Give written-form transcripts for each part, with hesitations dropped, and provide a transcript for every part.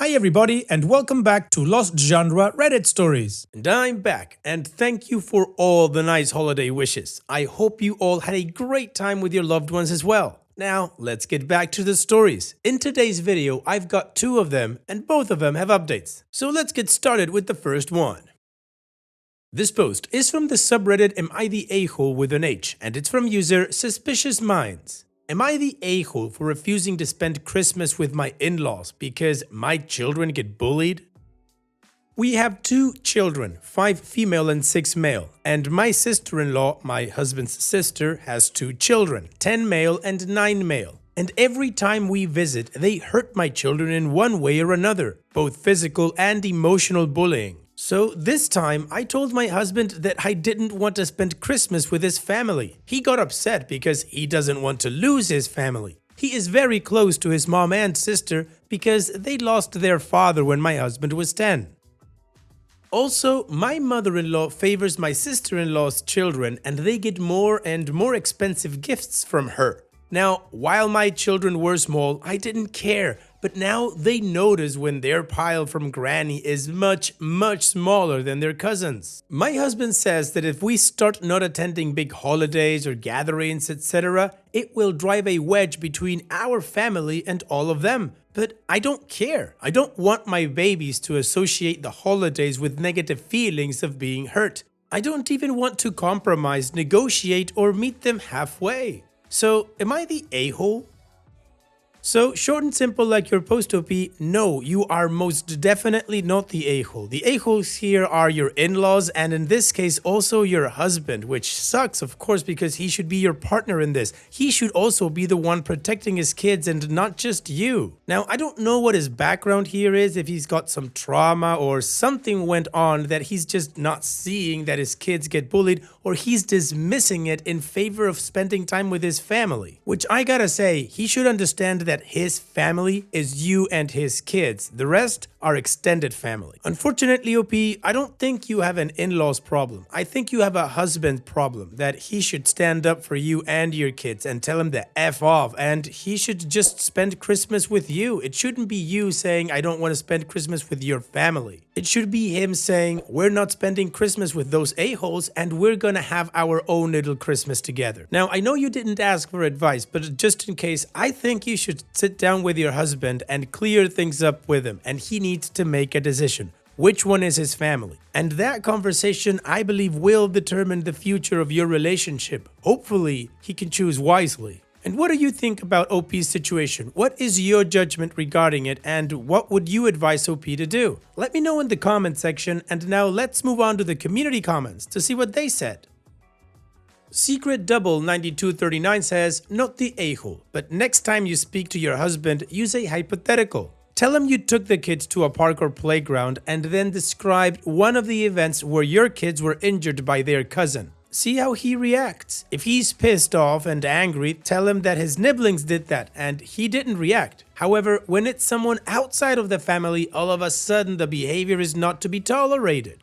Hi everybody and welcome back to Lost Genre Reddit Stories. And I'm back and thank you for all the nice holiday wishes. I hope you all had a great time with your loved ones as well. Now let's get back to the stories. In today's video I've got two of them and both of them have updates. So let's get started with the first one. This post is from the subreddit Am I the A-hole with an H and it's from user Suspicious Minds. Am I the a-hole for refusing to spend Christmas with my in-laws because my children get bullied? We have 2 children, 5 female and 6 male, and my sister-in-law, my husband's sister, has 2 children, 10 male and 9 male. And every time we visit, they hurt my children in one way or another, both physical and emotional bullying. So this time, I told my husband that I didn't want to spend Christmas with his family. He got upset because he doesn't want to lose his family. He is very close to his mom and sister because they lost their father when my husband was 10. Also, my mother-in-law favors my sister-in-law's children and they get more and more expensive gifts from her. Now, while my children were small, I didn't care, but now they notice when their pile from Granny is much smaller than their cousins. My husband says that if we start not attending big holidays or gatherings, etc., it will drive a wedge between our family and all of them. But I don't care. I don't want my babies to associate the holidays with negative feelings of being hurt. I don't even want to compromise, negotiate, or meet them halfway. So, am I the a-hole? So, short and simple like your post OP, no, you are most definitely not the a-hole. The a-holes here are your in-laws and in this case also your husband, which sucks of course because he should be your partner in this. He should also be the one protecting his kids and not just you. Now, I don't know what his background here is, if he's got some trauma or something went on that he's just not seeing that his kids get bullied or he's dismissing it in favor of spending time with his family. Which I gotta say, he should understand that his family is you and his kids. The rest are extended family. Unfortunately, OP, I don't think you have an in-laws problem. I think you have a husband problem, that he should stand up for you and your kids and tell him to F off, and he should just spend Christmas with you. It shouldn't be you saying, I don't want to spend Christmas with your family. It should be him saying, we're not spending Christmas with those a-holes and we're gonna have our own little Christmas together. Now, I know you didn't ask for advice, but just in case, I think you should sit down with your husband and clear things up with him, and he needs to make a decision. Which one is his family? And that conversation, I believe, will determine the future of your relationship. Hopefully, he can choose wisely. And what do you think about OP's situation? What is your judgment regarding it and what would you advise OP to do? Let me know in the comment section, and now let's move on to the community comments to see what they said. Secret Double 9239 says, not the a-hole, but next time you speak to your husband, use a hypothetical. Tell him you took the kids to a park or playground and then described one of the events where your kids were injured by their cousin. See how he reacts. If he's pissed off and angry, tell him that his nibblings did that and he didn't react. However, when it's someone outside of the family, all of a sudden the behavior is not to be tolerated.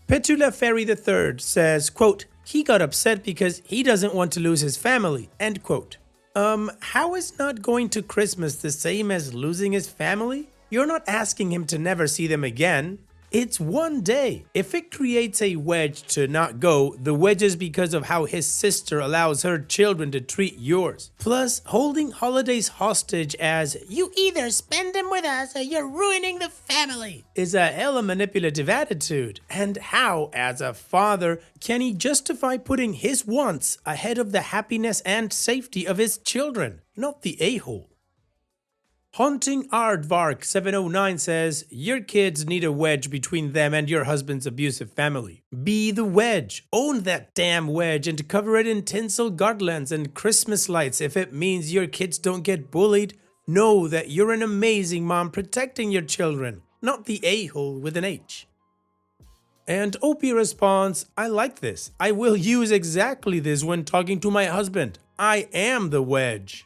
Petula Ferry III says, quote, he got upset because he doesn't want to lose his family, end quote. How is not going to Christmas the same as losing his family? You're not asking him to never see them again. It's one day. If it creates a wedge to not go, the wedge is because of how his sister allows her children to treat yours. Plus, holding holidays hostage as, you either spend them with us or you're ruining the family, is a hella manipulative attitude. And how, as a father, can he justify putting his wants ahead of the happiness and safety of his children? Not the a-hole. Haunting Aardvark 709 says, your kids need a wedge between them and your husband's abusive family. Be the wedge. Own that damn wedge and cover it in tinsel garlands and Christmas lights if it means your kids don't get bullied. Know that you're an amazing mom protecting your children, not the a-hole with an H. And OP responds, I like this. I will use exactly this when talking to my husband. I am the wedge.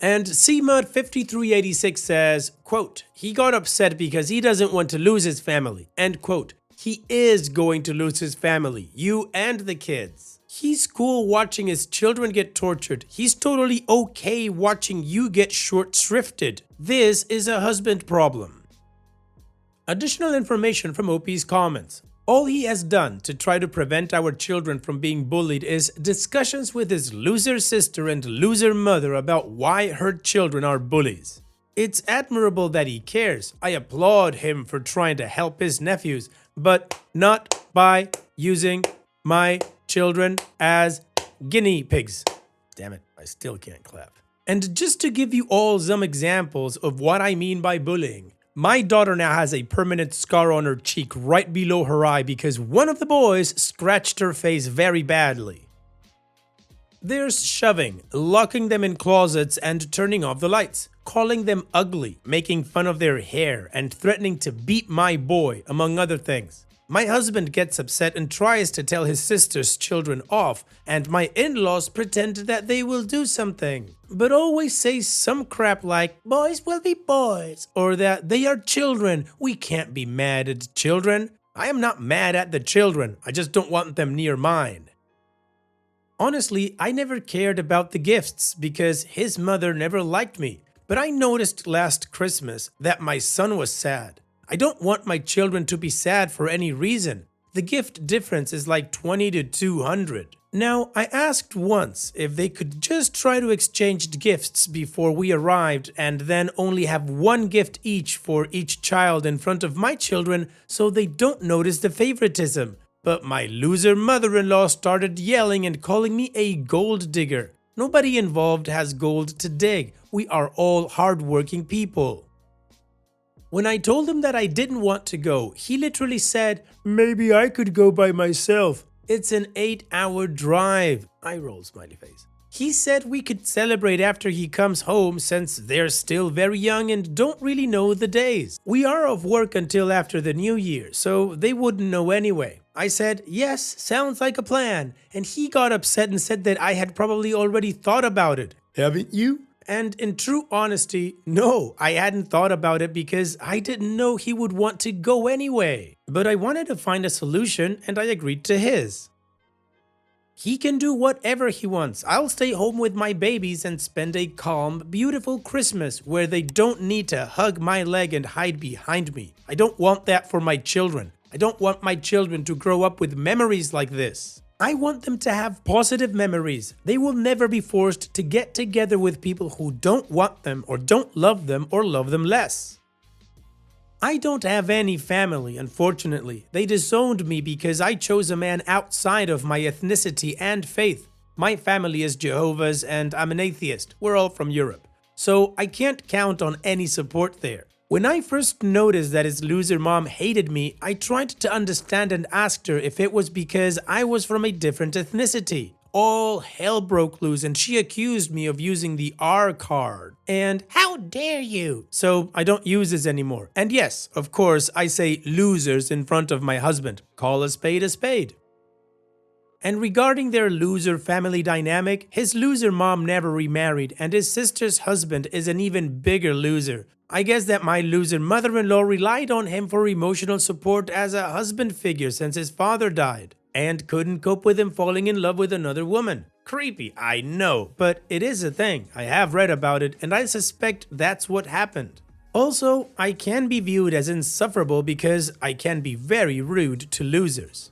And CMUD5386 says, quote, he got upset because he doesn't want to lose his family, end quote. He is going to lose his family, you and the kids. He's cool watching his children get tortured. He's totally okay watching you get short-shrifted. This is a husband problem. Additional information from OP's comments. All he has done to try to prevent our children from being bullied is discussions with his loser sister and loser mother about why her children are bullies. It's admirable that he cares. I applaud him for trying to help his nephews, but not by using my children as guinea pigs. Damn it, I still can't clap. And just to give you all some examples of what I mean by bullying, my daughter now has a permanent scar on her cheek right below her eye because one of the boys scratched her face very badly. There's shoving, locking them in closets and turning off the lights, calling them ugly, making fun of their hair, and threatening to beat my boy, among other things. My husband gets upset and tries to tell his sister's children off, and my in-laws pretend that they will do something, but always say some crap like, boys will be boys, or that they are children, we can't be mad at children. I am not mad at the children, I just don't want them near mine. Honestly, I never cared about the gifts because his mother never liked me, but I noticed last Christmas that my son was sad. I don't want my children to be sad for any reason. The gift difference is like 20 to 200. Now, I asked once if they could just try to exchange gifts before we arrived and then only have one gift each for each child in front of my children so they don't notice the favoritism. But my loser mother-in-law started yelling and calling me a gold digger. Nobody involved has gold to dig. We are all hardworking people. When I told him that I didn't want to go, he literally said, maybe I could go by myself. It's an 8-hour drive. Eye roll, smiley face. He said we could celebrate after he comes home since they're still very young and don't really know the days. We are off work until after the new year, so they wouldn't know anyway. I said, yes, sounds like a plan. And he got upset and said that I had probably already thought about it. Haven't you? And in true honesty, no, I hadn't thought about it because I didn't know he would want to go anyway. But I wanted to find a solution and I agreed to his. He can do whatever he wants. I'll stay home with my babies and spend a calm, beautiful Christmas where they don't need to hug my leg and hide behind me. I don't want that for my children. I don't want my children to grow up with memories like this. I want them to have positive memories. They will never be forced to get together with people who don't want them or don't love them or love them less. I don't have any family, unfortunately. They disowned me because I chose a man outside of my ethnicity and faith. My family is Jehovah's and I'm an atheist. We're all from Europe. So I can't count on any support there. When I first noticed that his loser mom hated me, I tried to understand and asked her if it was because I was from a different ethnicity. All hell broke loose and she accused me of using the R card. And how dare you? So I don't use this anymore. And yes, of course, I say losers in front of my husband. Call a spade a spade. And regarding their loser family dynamic, his loser mom never remarried and his sister's husband is an even bigger loser. I guess that my loser mother-in-law relied on him for emotional support as a husband figure since his father died, and couldn't cope with him falling in love with another woman. Creepy, I know, but it is a thing. I have read about it, and I suspect that's what happened. Also, I can be viewed as insufferable because I can be very rude to losers.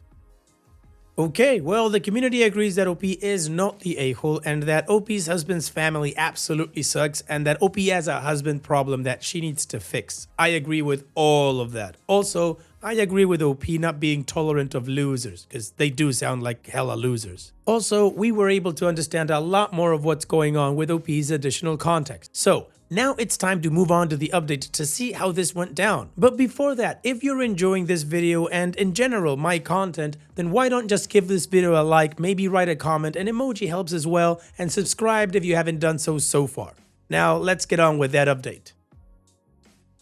Okay, well, the community agrees that OP is not the a-hole and that OP's husband's family absolutely sucks and that OP has a husband problem that she needs to fix. I agree with all of that. Also, I agree with OP not being tolerant of losers because they do sound like hella losers. Also, we were able to understand a lot more of what's going on with OP's additional context. So, now it's time to move on to the update to see how this went down. But before that, if you're enjoying this video and in general my content, then why don't just give this video a like, maybe write a comment, an emoji helps as well, and subscribe if you haven't done so far. Now let's get on with that update.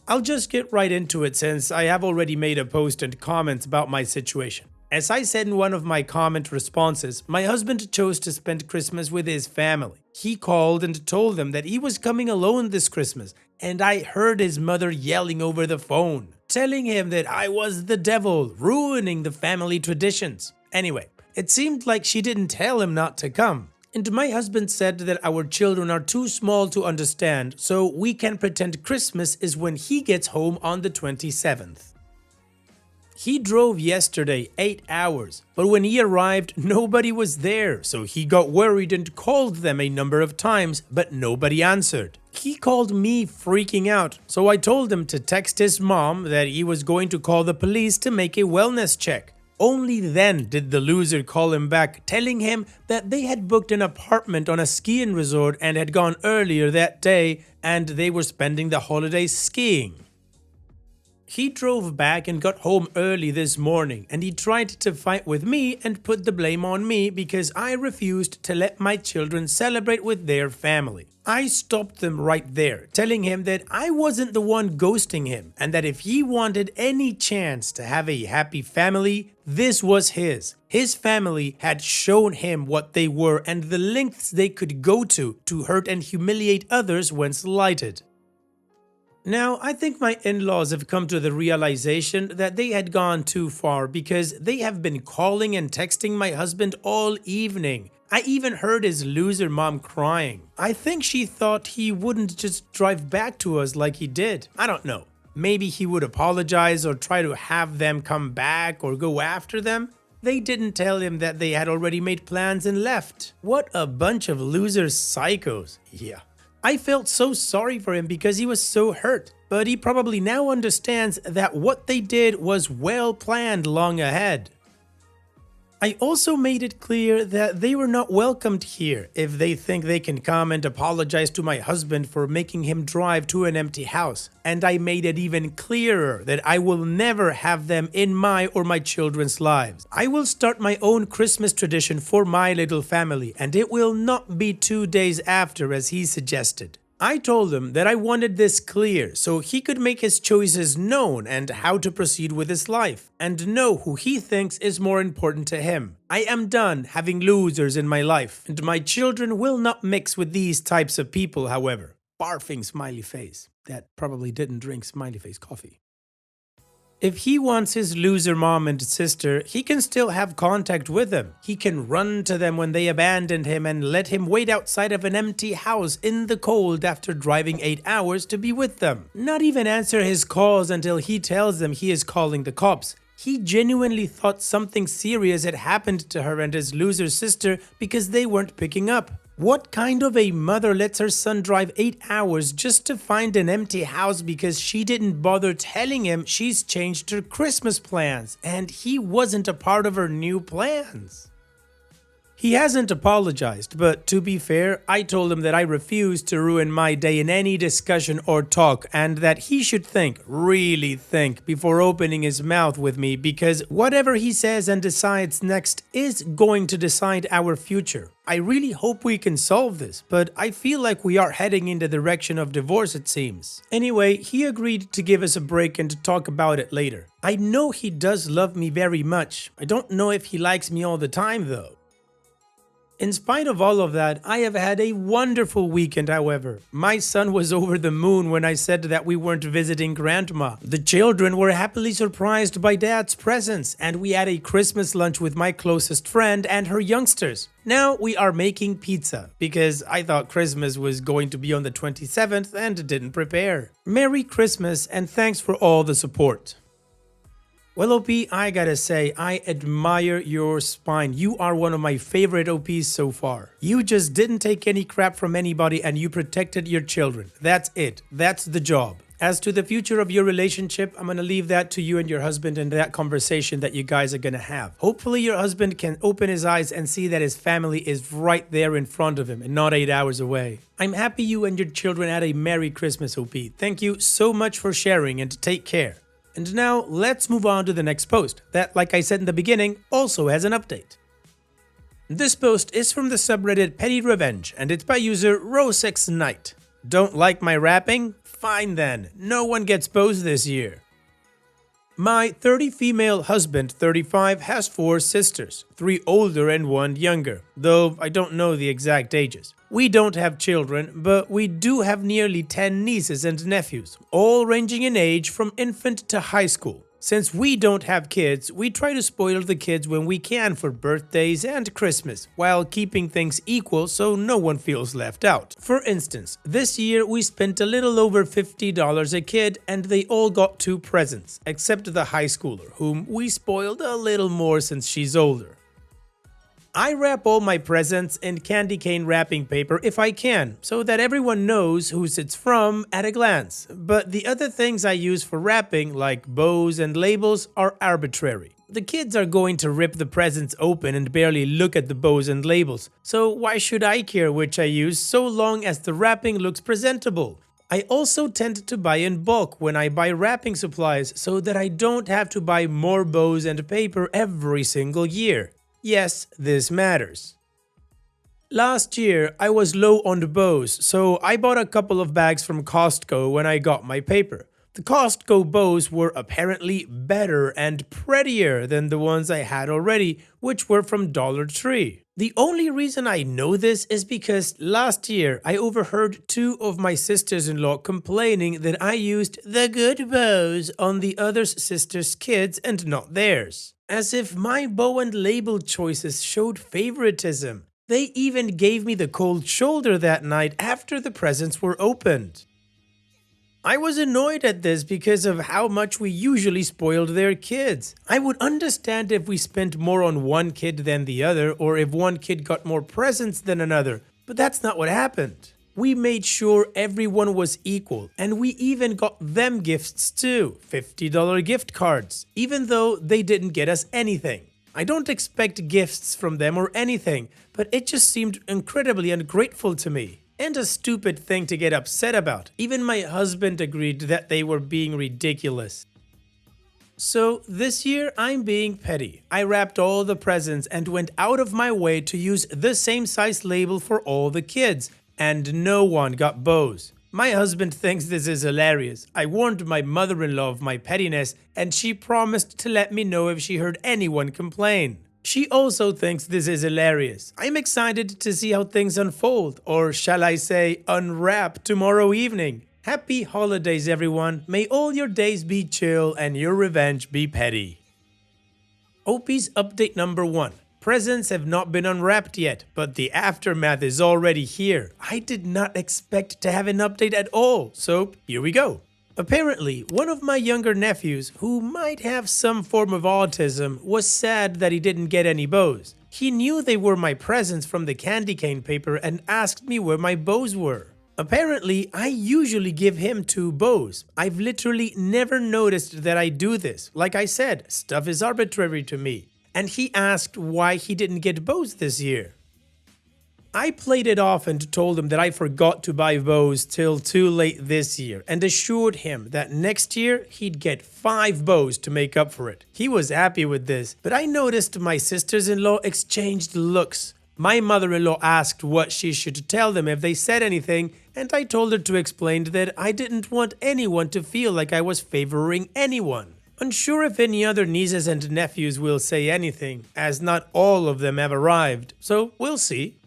I'll just get right into it since I have already made a post and comments about my situation. As I said in one of my comment responses, my husband chose to spend Christmas with his family. He called and told them that he was coming alone this Christmas, and I heard his mother yelling over the phone, telling him that I was the devil, ruining the family traditions. Anyway, It seemed like she didn't tell him not to come. And my husband said that our children are too small to understand, so we can pretend Christmas is when he gets home on the 27th. He drove yesterday 8 hours, but when he arrived, nobody was there, so he got worried and called them a number of times, but nobody answered. He called me freaking out, so I told him to text his mom that he was going to call the police to make a wellness check. Only then did the loser call him back, telling him that they had booked an apartment on a skiing resort and had gone earlier that day, and they were spending the holidays skiing. He drove back and got home early this morning, and he tried to fight with me and put the blame on me because I refused to let my children celebrate with their family. I stopped them right there, telling him that I wasn't the one ghosting him and that if he wanted any chance to have a happy family, this was his. His family had shown him what they were and the lengths they could go to hurt and humiliate others when slighted. Now, I think my in-laws have come to the realization that they had gone too far because they have been calling and texting my husband all evening. I even heard his loser mom crying. I think she thought he wouldn't just drive back to us like he did. I don't know. Maybe he would apologize or try to have them come back or go after them. They didn't tell him that they had already made plans and left. What a bunch of loser psychos. Yeah. I felt so sorry for him because he was so hurt, but he probably now understands that what they did was well planned long ahead. I also made it clear that they were not welcomed here if they think they can come and apologize to my husband for making him drive to an empty house. And I made it even clearer that I will never have them in my or my children's lives. I will start my own Christmas tradition for my little family, and it will not be 2 days after as he suggested. I told him that I wanted this clear so he could make his choices known and how to proceed with his life, and know who he thinks is more important to him. I am done having losers in my life, and my children will not mix with these types of people, however. Barfing smiley face. That probably didn't drink smiley face coffee. If he wants his loser mom and sister, he can still have contact with them. He can run to them when they abandoned him and let him wait outside of an empty house in the cold after driving 8 hours to be with them. Not even answer his calls until he tells them he is calling the cops. He genuinely thought something serious had happened to her and his loser sister because they weren't picking up. What kind of a mother lets her son drive 8 hours just to find an empty house because she didn't bother telling him she's changed her Christmas plans and he wasn't a part of her new plans? He hasn't apologized, but to be fair, I told him that I refuse to ruin my day in any discussion or talk and that he should think, really think, before opening his mouth with me because whatever he says and decides next is going to decide our future. I really hope we can solve this, but I feel like we are heading in the direction of divorce, it seems. Anyway, he agreed to give us a break and to talk about it later. I know he does love me very much. I don't know if he likes me all the time though. In spite of all of that, I have had a wonderful weekend, however. My son was over the moon when I said that we weren't visiting grandma. The children were happily surprised by dad's presence, and we had a Christmas lunch with my closest friend and her youngsters. Now we are making pizza, because I thought Christmas was going to be on the 27th and didn't prepare. Merry Christmas and thanks for all the support. Well, OP, I gotta say, I admire your spine. You are one of my favorite OPs so far. You just didn't take any crap from anybody and you protected your children. That's it. That's the job. As to the future of your relationship, I'm gonna leave that to you and your husband and that conversation that you guys are gonna have. Hopefully your husband can open his eyes and see that his family is right there in front of him and not 8 hours away. I'm happy you and your children had a Merry Christmas, OP. Thank you so much for sharing and take care. And now, let's move on to the next post that, like I said in the beginning, also has an update. This post is from the subreddit Petty Revenge, and it's by user Rosexknight. Don't like my rapping? Fine then, no one gets posed this year. My 30 female husband, 35, has 4 sisters, 3 older and 1 younger, though I don't know the exact ages. We don't have children, but we do have nearly 10 nieces and nephews, all ranging in age from infant to high school. Since we don't have kids, we try to spoil the kids when we can for birthdays and Christmas, while keeping things equal so no one feels left out. For instance, this year we spent a little over $50 a kid and they all got 2 presents, except the high schooler, whom we spoiled a little more since she's older. I wrap all my presents in candy cane wrapping paper if I can, so that everyone knows whose it's from at a glance. But the other things I use for wrapping, like bows and labels, are arbitrary. The kids are going to rip the presents open and barely look at the bows and labels, so why should I care which I use so long as the wrapping looks presentable? I also tend to buy in bulk when I buy wrapping supplies so that I don't have to buy more bows and paper every single year. Yes, this matters. Last year, I was low on the bows, so I bought a couple of bags from Costco when I got my paper. The Costco bows were apparently better and prettier than the ones I had already, which were from Dollar Tree. The only reason I know this is because last year I overheard 2 of my sisters-in-law complaining that I used the good bows on the other sister's kids and not theirs. As if my bow and label choices showed favoritism. They even gave me the cold shoulder that night after the presents were opened. I was annoyed at this because of how much we usually spoiled their kids. I would understand if we spent more on one kid than the other, or if one kid got more presents than another, but that's not what happened. We made sure everyone was equal, and we even got them gifts too, $50 gift cards, even though they didn't get us anything. I don't expect gifts from them or anything, but it just seemed incredibly ungrateful to me. And a stupid thing to get upset about. Even my husband agreed that they were being ridiculous. So this year I'm being petty. I wrapped all the presents and went out of my way to use the same size label for all the kids. And no one got bows. My husband thinks this is hilarious. I warned my mother-in-law of my pettiness and she promised to let me know if she heard anyone complain. She also thinks this is hilarious. I'm excited to see how things unfold, or shall I say unwrap, tomorrow evening. Happy holidays everyone. May all your days be chill and your revenge be petty. OP's update number 1. Presents have not been unwrapped yet, but the aftermath is already here. I did not expect to have an update at all, so here we go. Apparently, one of my younger nephews, who might have some form of autism, was sad that he didn't get any bows. He knew they were my presents from the candy cane paper and asked me where my bows were. Apparently, I usually give him 2 bows. I've literally never noticed that I do this. Like I said, stuff is arbitrary to me. And he asked why he didn't get bows this year. I played it off and told him that I forgot to buy bows till too late this year and assured him that next year he'd get 5 bows to make up for it. He was happy with this, but I noticed my sisters-in-law exchanged looks. My mother-in-law asked what she should tell them if they said anything, and I told her to explain that I didn't want anyone to feel like I was favoring anyone. Unsure if any other nieces and nephews will say anything, as not all of them have arrived, so we'll see.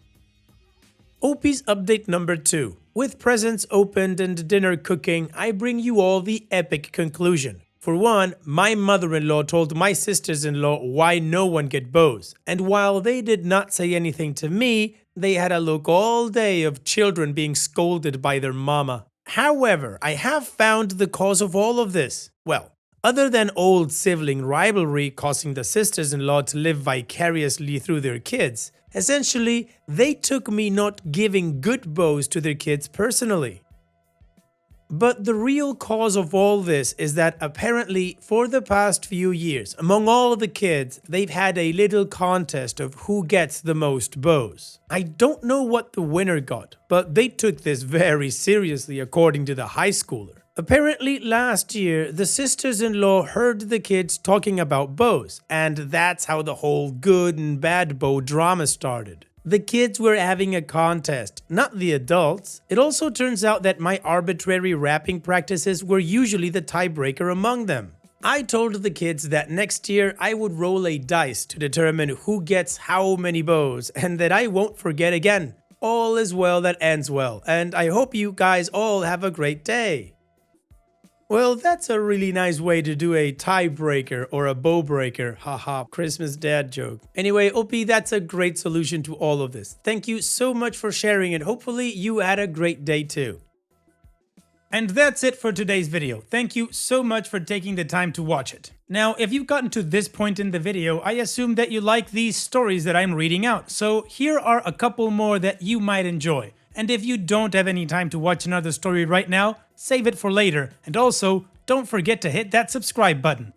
OP's update number 2. With presents opened and dinner cooking, I bring you all the epic conclusion. For one, my mother-in-law told my sisters-in-law why no one get bows, and while they did not say anything to me, they had a look all day of children being scolded by their mama. However, I have found the cause of all of this. Well, other than old sibling rivalry causing the sisters-in-law to live vicariously through their kids, essentially, they took me not giving good bows to their kids personally. But the real cause of all this is that apparently for the past few years, among all the kids, they've had a little contest of who gets the most bows. I don't know what the winner got, but they took this very seriously according to the high schooler. Apparently last year, the sisters-in-law heard the kids talking about bows, and that's how the whole good and bad bow drama started. The kids were having a contest, not the adults. It also turns out that my arbitrary wrapping practices were usually the tiebreaker among them. I told the kids that next year I would roll a dice to determine who gets how many bows, and that I won't forget again. All is well that ends well, and I hope you guys all have a great day. Well, that's a really nice way to do a tiebreaker or a bow breaker. Haha, Christmas dad joke. Anyway, OP, that's a great solution to all of this. Thank you so much for sharing and hopefully you had a great day too. And that's it for today's video. Thank you so much for taking the time to watch it. Now, if you've gotten to this point in the video, I assume that you like these stories that I'm reading out. So here are a couple more that you might enjoy. And if you don't have any time to watch another story right now, save it for later. And also, don't forget to hit that subscribe button.